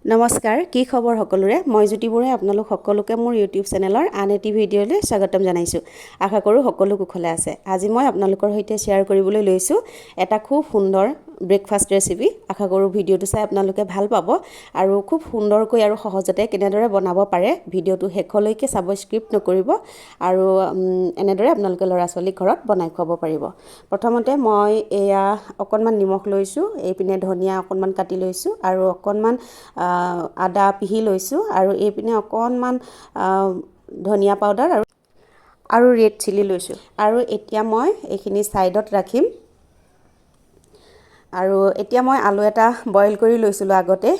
নমস্কাৰ, কি খবৰ সকলোৰে? মই জ্যোতি বৰুৱাই আপোনালোক সকলোকে মোৰ ইউটিউব চেনেলৰ আন এটি ভিডিঅ'লৈ স্বাগতম জনাইছোঁ। আশা কৰোঁ সকলো কুশলে আছে। আজি মই আপোনালোকৰ সৈতে শ্বেয়াৰ কৰিবলৈ লৈছোঁ এটা খুব সুন্দৰ ব্ৰেকফাষ্ট ৰেচিপি। আশা কৰোঁ ভিডিঅ'টো চাই আপোনালোকে ভাল পাব আৰু খুব সুন্দৰকৈ আৰু সহজতে কেনেদৰে বনাব পাৰে ভিডিঅ'টো শেষলৈকে চাব, স্কিপ নকৰিব আৰু এনেদৰে আপোনালোকে ল'ৰা ছোৱালীক ঘৰত বনাই খুৱাব পাৰিব। প্ৰথমতে মই এয়া অকণমান নিমখ লৈছোঁ, এইপিনে ধনিয়া অকণমান কাটি লৈছোঁ আৰু অকণমান আদা পিহি লৈছোঁ আৰু এইপিনে অকণমান ধনিয়া পাউডাৰ আৰু ৰেড চিলি লৈছোঁ। আৰু এতিয়া মই এইখিনি ছাইডত ৰাখিম। আৰু এতিয়া মই আলু এটা বইল কৰি লৈছিলোঁ আগতে।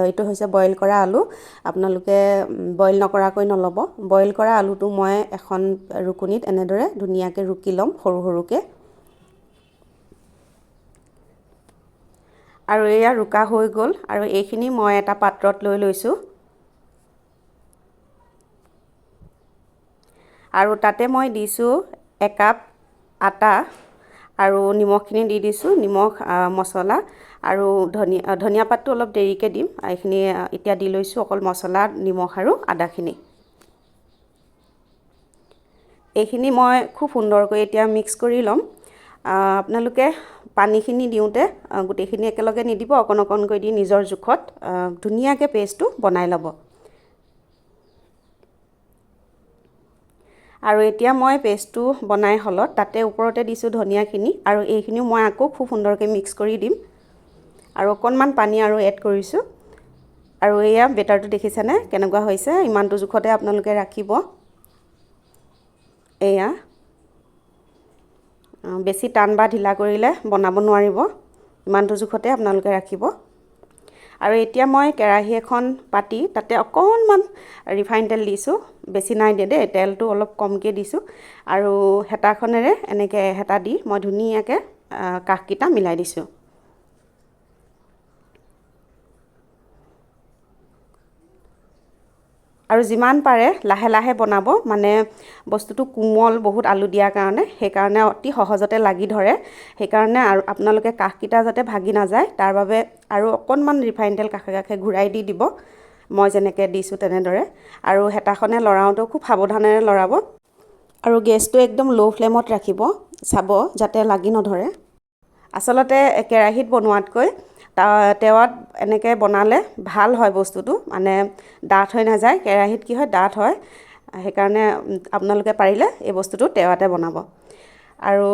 এইটো হৈছে বইল কৰা আলু। আপোনালোকে বইল নকৰাকৈ নল'ব। বইল কৰা আলুটো মই এখন ৰুকনিত এনেদৰে ধুনীয়াকৈ ৰুকি ল'ম সৰু সৰুকৈ। আৰু এয়া ৰুকা হৈ গ'ল আৰু এইখিনি মই এটা পাত্ৰত লৈ লৈছোঁ। আৰু তাতে মই দিছোঁ একাপ আটা আৰু নিমখখিনি দি দিছোঁ, নিমখ মছলা আৰু ধনিয়া পাতটো অলপ দেৰিকৈ দিম। এইখিনি এতিয়া দি লৈছোঁ অকল মছলা, নিমখ আৰু আদাখিনি। এইখিনি মই খুব সুন্দৰকৈ এতিয়া মিক্স কৰি ল'ম। আপোনালোকে পানীখিনি দিওঁতে গোটেইখিনি একেলগে নিদিব, অকণ অকণকৈ দি নিজৰ জোখত ধুনীয়াকৈ পেষ্টটো বনাই ল'ব। আৰু এতিয়া মই পেষ্টটো বনাই হ'লত তাতে ওপৰতে দিছোঁ ধনিয়াখিনি আৰু এইখিনিও মই আকৌ খুব সুন্দৰকৈ মিক্স কৰি দিম। আৰু অকণমান পানী আৰু এড কৰিছোঁ। আৰু এয়া বেটাৰটো দেখিছেনে কেনেকুৱা হৈছে? ইমানটো জোখতে আপোনালোকে ৰাখিব। এয়া বেছি টান বা ঢিলা কৰিলে বনাব নোৱাৰিব, ইমানটো জোখতে আপোনালোকে ৰাখিব। আৰু এতিয়া মই কেৰাহী এখন পাতি তাতে অকণমান ৰিফাইন তেল দিছোঁ, বেছি নাই দিয়া দেই, তেলটো অলপ কমকৈ দিছোঁ। আৰু হেতাখনেৰে এনেকৈ হেতা দি মই ধুনীয়াকৈ কাষকেইটা মিলাই দিছোঁ। আৰু যিমান পাৰে লাহে লাহে বনাব, মানে বস্তুটো কোমল বহুত আলু দিয়াৰ কাৰণে, সেইকাৰণে অতি সহজতে লাগি ধৰে। সেইকাৰণে আৰু আপোনালোকে কাষকেইটা যাতে ভাগি নাযায় তাৰ বাবে আৰু অকণমান ৰিফাইন তেল কাষে কাষে ঘূৰাই দি দিব, মই যেনেকৈ দিছোঁ তেনেদৰে। আৰু হেতাখনে লৰাওঁতেও খুব সাৱধানেৰে লৰাব আৰু গেছটো একদম ল' ফ্লেমত ৰাখিব, চাব যাতে লাগি নধৰে। আচলতে কেৰাহীত বনোৱাতকৈ তেৱাত এনেকৈ বনালে ভাল হয় বস্তুটো, মানে ডাঠ হৈ নাযায়। কেৰাহীত কি হয়, ডাঠ হয়। সেইকাৰণে আপোনালোকে পাৰিলে এই বস্তুটো তেৱাতে বনাব। আৰু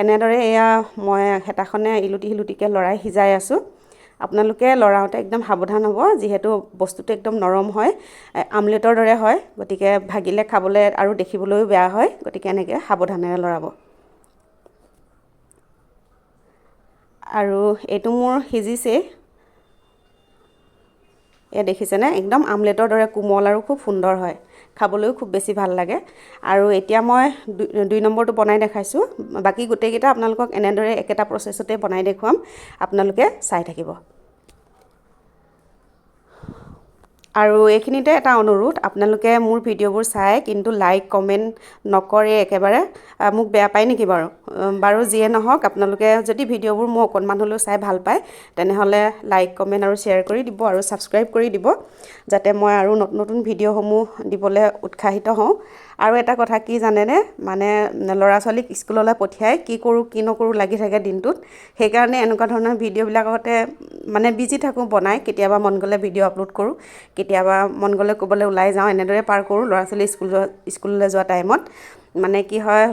এনেদৰে এয়া মই হেতাখনে ইলুটি সিলুটিকৈ লৰাই সিজাই আছোঁ। আপোনালোকে লৰাওঁতে একদম সাৱধান হ'ব, যিহেতু বস্তুটো একদম নৰম হয়, আমলেটৰ দৰে হয়। গতিকে ভাগিলে খাবলৈ আৰু দেখিবলৈও বেয়া হয়, গতিকে এনেকৈ সাৱধানেৰে লৰাব। আৰু এইটো মোৰ সিজিছেই, এয়া দেখিছেনে একদম আমলেটৰ দৰে কোমল আৰু খুব সুন্দৰ হয়, খাবলৈও খুব বেছি ভাল লাগে। আৰু এতিয়া মই 2 নম্বৰটো বনাই দেখাইছোঁ। বাকী গোটেইকেইটা আপোনালোকক এনেদৰে একেটা প্ৰচেছতে বনাই দেখুৱাম, আপোনালোকে চাই থাকিব। আৰু এইখিনিতে এটা অনুৰোধ, আপোনালোকে মোৰ ভিডিঅ'বোৰ চাই কিন্তু লাইক কমেণ্ট নকৰে একেবাৰে, মোক বেয়া পায় নেকি বাৰু? বাৰু যিয়ে নহওক, আপোনালোকে যদি ভিডিঅ'বোৰ মোৰ অকণমান হ'লেও চাই ভাল পায় তেনেহ'লে লাইক কমেণ্ট আৰু শ্বেয়াৰ কৰি দিব আৰু ছাবস্ক্ৰাইব কৰি দিব, যাতে মই আৰু নতুন নতুন ভিডিঅ'সমূহ দিবলৈ উৎসাহিত হওঁ। আৰু এটা কথা কি জানেনে, মানে ল'ৰা ছোৱালীক স্কুললৈ পঠিয়াই কি কৰোঁ কি নকৰোঁ লাগি থাকে দিনটোত। সেইকাৰণে এনেকুৱা ধৰণৰ ভিডিঅ'বিলাকতে মানে বিজি থাকোঁ বনাই। কেতিয়াবা মন গ'লে ভিডিঅ' আপলোড কৰোঁ, কেতিয়াবা মন গ'লে ক'বলৈ ওলাই যাওঁ, এনেদৰে পাৰ কৰোঁ ল'ৰা ছোৱালী স্কুললৈ যোৱা টাইমত। মানে কি হয়,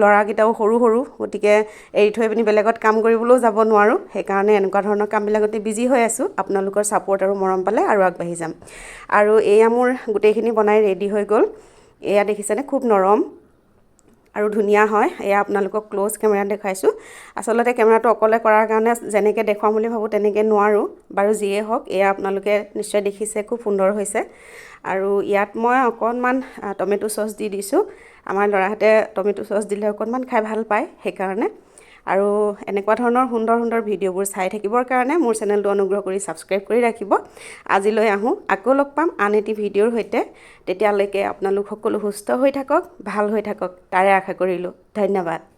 ল'ৰাকেইটাও সৰু সৰু, গতিকে এৰি থৈ পিনি বেলেগত কাম কৰিবলৈও যাব নোৱাৰোঁ। সেইকাৰণে এনেকুৱা ধৰণৰ কামবিলাকতে বিজি হৈ আছোঁ। আপোনালোকৰ ছাপোৰ্ট আৰু মৰম পালে আৰু আগবাঢ়ি যাম। আৰু এয়া মোৰ গোটেইখিনি বনাই ৰেডি হৈ গ'ল। এয়া দেখিছেনে খুব নৰম আৰু ধুনীয়া হয়। এয়া আপোনালোকক ক্ল'জ কেমেৰাত দেখাইছোঁ। আচলতে কেমেৰাটো অকলে কৰাৰ কাৰণে যেনেকৈ দেখুৱাম বুলি ভাবোঁ তেনেকৈ নোৱাৰোঁ। বাৰু যিয়ে হওক, এয়া আপোনালোকে নিশ্চয় দেখিছে খুব সুন্দৰ হৈছে। আৰু ইয়াত মই অকণমান টমেটো চচ দি দিছোঁ। আমাৰ ল'ৰাহঁতে টমেটো চচ দিলে অকণমান খাই ভাল পায়, সেইকাৰণে। আৰু এনেকুৱা ধৰণৰ সুন্দৰ সুন্দৰ ভিডিঅ'বোৰ চাই থাকিবৰ কাৰণে মোৰ চেনেলটো অনুগ্ৰহ কৰি ছাবস্ক্ৰাইব কৰি ৰাখিব। আজিলৈ আহোঁ, আকৌ লগ পাম আন এটি ভিডিঅ'ৰ সৈতে। তেতিয়ালৈকে আপোনালোক সকলো সুস্থ হৈ থাকক, ভাল হৈ থাকক, তাৰে আশা কৰিলোঁ। ধন্যবাদ।